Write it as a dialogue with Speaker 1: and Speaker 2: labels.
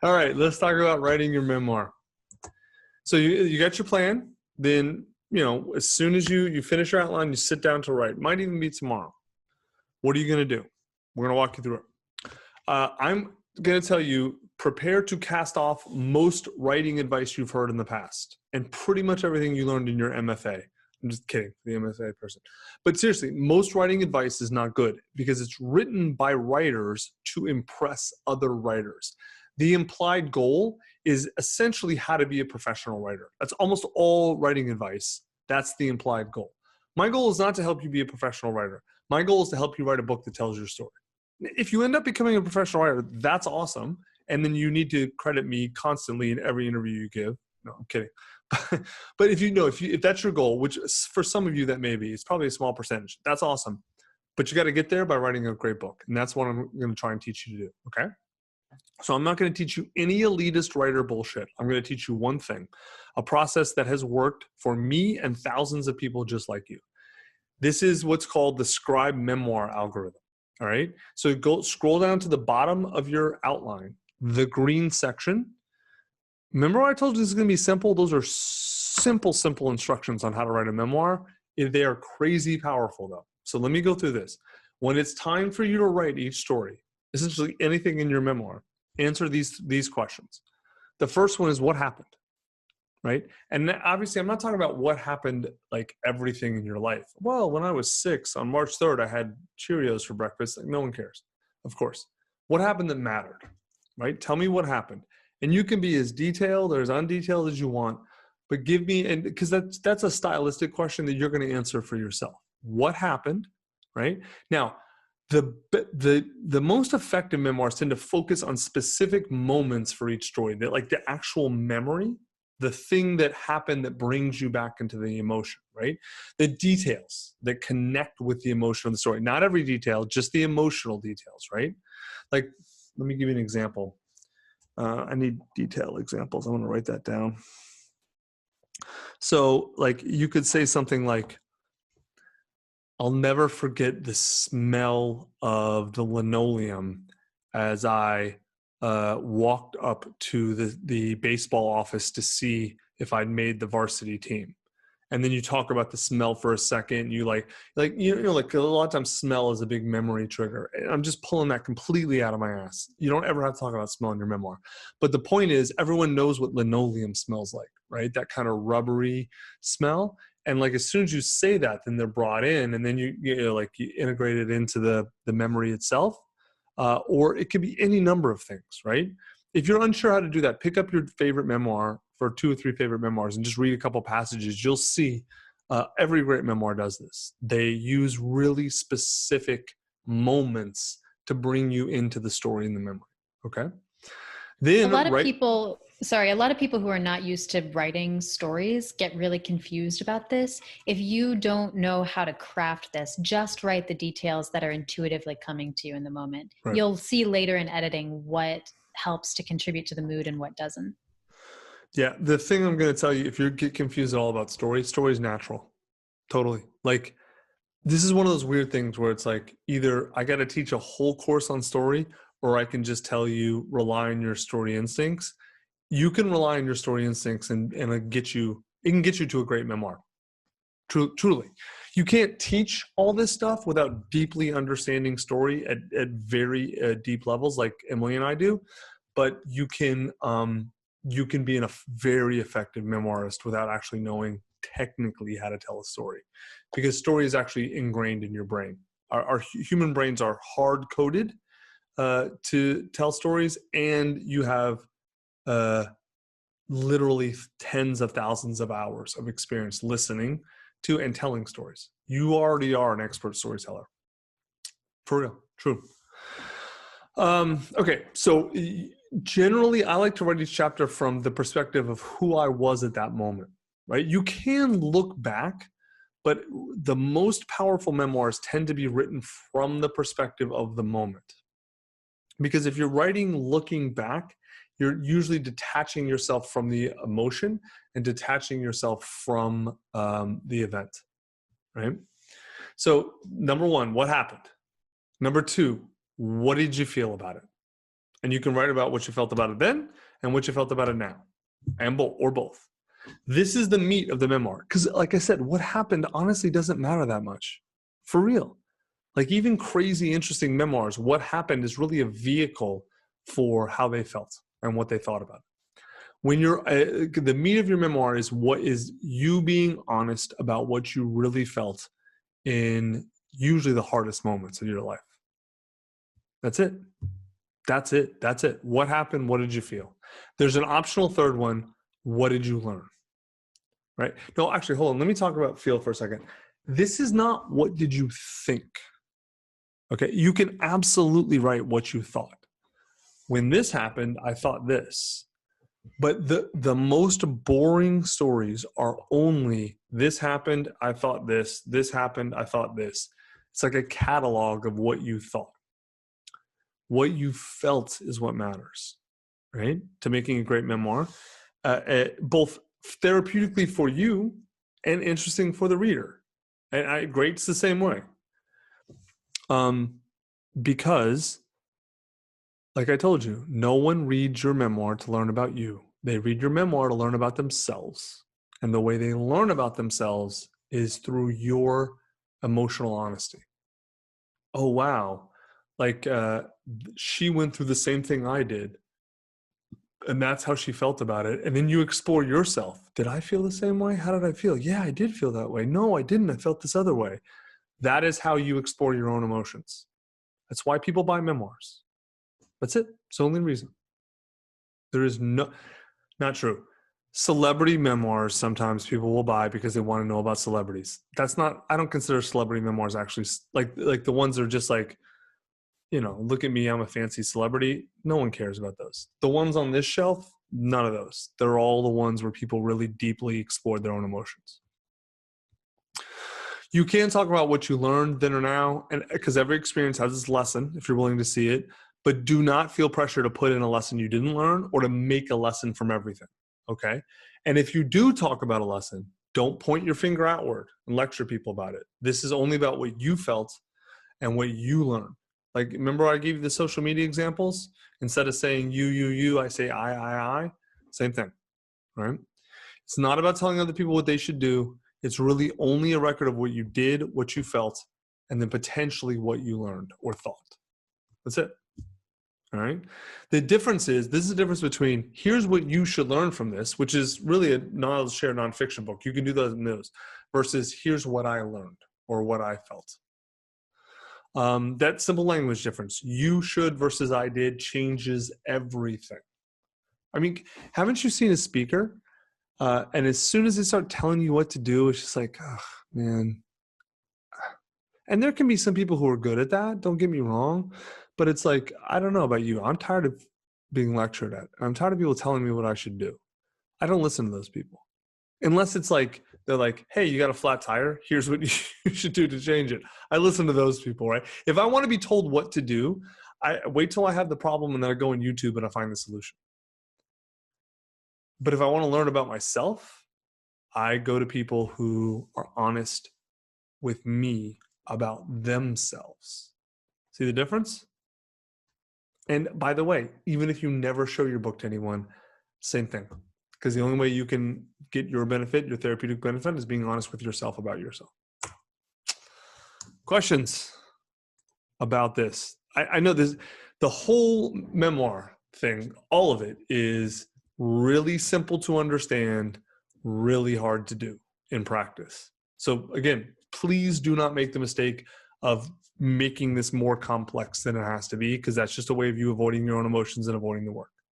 Speaker 1: All right, let's talk about writing your memoir. So you got your plan. Then, as soon as you finish your outline, you sit down to write. Might even be tomorrow. What are you going to do? We're going to walk you through it. I'm going to tell you, prepare to cast off most writing advice you've heard in the past and pretty much everything you learned in your MFA. I'm just kidding, the MFA person. But seriously, most writing advice is not good because it's written by writers to impress other writers. The implied goal is essentially how to be a professional writer. That's almost all writing advice. That's the implied goal. My goal is not to help you be a professional writer. My goal is to help you write a book that tells your story. If you end up becoming a professional writer, that's awesome. And then you need to credit me constantly in every interview you give. No, I'm kidding. But if that's your goal, which for some of you that may be, it's probably a small percentage. That's awesome. But you got to get there by writing a great book. And that's what I'm going to try and teach you to do. Okay. So I'm not going to teach you any elitist writer bullshit. I'm going to teach you one thing, a process that has worked for me and thousands of people just like you. This is what's called the Scribe Memoir algorithm. All right. So scroll down to the bottom of your outline, the green section. Remember I told you this is going to be simple? Those are simple instructions on how to write a memoir. They are crazy powerful though. So let me go through this. When it's time for you to write each story, essentially anything in your memoir, answer these questions. The first one is what happened, right? And obviously I'm not talking about what happened like everything in your life. Well, when I was 6 on March 3rd, I had Cheerios for breakfast. Like, no one cares, of course. What happened that mattered, right? Tell me what happened. And you can be as detailed or as undetailed as you want, but give me, and because that's a stylistic question that you're going to answer for yourself. What happened, right? Now, the most effective memoirs tend to focus on specific moments for each story, that like the actual memory, the thing that happened that brings you back into the emotion, right? The details that connect with the emotion of the story. Not every detail, just the emotional details, right? Like, let me give you an example. I need detailed examples. I'm going to write that down. So like you could say something like, I'll never forget the smell of the linoleum as I walked up to the baseball office to see if I'd made the varsity team. And then you talk about the smell for a second. You like a lot of times smell is a big memory trigger. I'm just pulling that completely out of my ass. You don't ever have to talk about smell in your memoir. But the point is, everyone knows what linoleum smells like, right? That kind of rubbery smell. And like as soon as you say that, then they're brought in, and then you integrate it into the memory itself. Or it could be any number of things, right? If you're unsure how to do that, pick up your favorite memoir for 2 or 3 favorite memoirs and just read a couple passages. You'll see every great memoir does this. They use really specific moments to bring you into the story and the memory. Okay. Then
Speaker 2: a lot of people who are not used to writing stories get really confused about this. If you don't know how to craft this, just write the details that are intuitively coming to you in the moment.
Speaker 1: Right.
Speaker 2: You'll see later in editing what helps to contribute to the mood and what doesn't.
Speaker 1: Yeah, the thing I'm going to tell you, if you get confused at all about story is natural. Totally. Like, this is one of those weird things where it's like, either I got to teach a whole course on story, or I can just tell you, rely on your story instincts. You can rely on your story instincts and it can get you to a great memoir. Truly. You can't teach all this stuff without deeply understanding story at very deep levels like Emily and I do, but you can be a very effective memoirist without actually knowing technically how to tell a story, because story is actually ingrained in your brain. Our human brains are hard-coded to tell stories, and you have literally tens of thousands of hours of experience listening to and telling stories. You already are an expert storyteller. For real, true. Okay, so generally I like to write each chapter from the perspective of who I was at that moment, right? You can look back, but the most powerful memoirs tend to be written from the perspective of the moment. Because if you're writing looking back, you're usually detaching yourself from the emotion and detaching yourself from the event, right? So number 1, what happened? Number 2, what did you feel about it? And you can write about what you felt about it then and what you felt about it now, and both. This is the meat of the memoir. Because like I said, what happened honestly doesn't matter that much. For real. Like even crazy, interesting memoirs, what happened is really a vehicle for how they felt and what they thought about it. When you're, the meat of your memoir is what is you being honest about what you really felt in usually the hardest moments of your life. That's it. That's it. That's it. What happened? What did you feel? There's an optional third one. What did you learn? Right? No, actually, hold on. Let me talk about feel for a second. This is not what did you think. Okay. You can absolutely write what you thought. When this happened, I thought this. But the most boring stories are only this happened, I thought this happened, I thought this. It's like a catalog of what you thought. What you felt is what matters, right? To making a great memoir, both therapeutically for you and interesting for the reader. And great's the same way. Because, like I told you, no one reads your memoir to learn about you. They read your memoir to learn about themselves. And the way they learn about themselves is through your emotional honesty. Oh, wow. Like she went through the same thing I did. And that's how she felt about it. And then you explore yourself. Did I feel the same way? How did I feel? Yeah, I did feel that way. No, I didn't. I felt this other way. That is how you explore your own emotions. That's why people buy memoirs. That's it. It's the only reason. There is not true. Celebrity memoirs, sometimes people will buy because they want to know about celebrities. That's not, I don't consider celebrity memoirs actually like the ones that are just like, you know, look at me, I'm a fancy celebrity. No one cares about those. The ones on this shelf, none of those. They're all the ones where people really deeply explored their own emotions. You can talk about what you learned then or now, and because every experience has its lesson, if you're willing to see it, but do not feel pressure to put in a lesson you didn't learn or to make a lesson from everything, okay? And if you do talk about a lesson, don't point your finger outward and lecture people about it. This is only about what you felt and what you learned. Like, remember I gave you the social media examples? Instead of saying you, I say I. Same thing, right? It's not about telling other people what they should do. It's really only a record of what you did, what you felt, and then potentially what you learned or thought. That's it. All right. The difference is, this is the difference between here's what you should learn from this, which is really a knowledge share nonfiction book. You can do those in those, versus here's what I learned or what I felt. That simple language difference, you should versus I did, changes everything. I mean, haven't you seen a speaker? And as soon as they start telling you what to do, it's just like, oh, man. And there can be some people who are good at that. Don't get me wrong. But it's like, I don't know about you. I'm tired of being lectured at. I'm tired of people telling me what I should do. I don't listen to those people. Unless it's like, they're like, hey, you got a flat tire? Here's what you should do to change it. I listen to those people, right? If I want to be told what to do, I wait till I have the problem and then I go on YouTube and I find the solution. But if I want to learn about myself, I go to people who are honest with me about themselves. See the difference? And by the way, even if you never show your book to anyone, same thing. Because the only way you can get your benefit, your therapeutic benefit, is being honest with yourself about yourself. Questions about this? I know this, the whole memoir thing, all of it is really simple to understand, really hard to do in practice. So again, please do not make the mistake of making this more complex than it has to be, because that's just a way of you avoiding your own emotions and avoiding the work.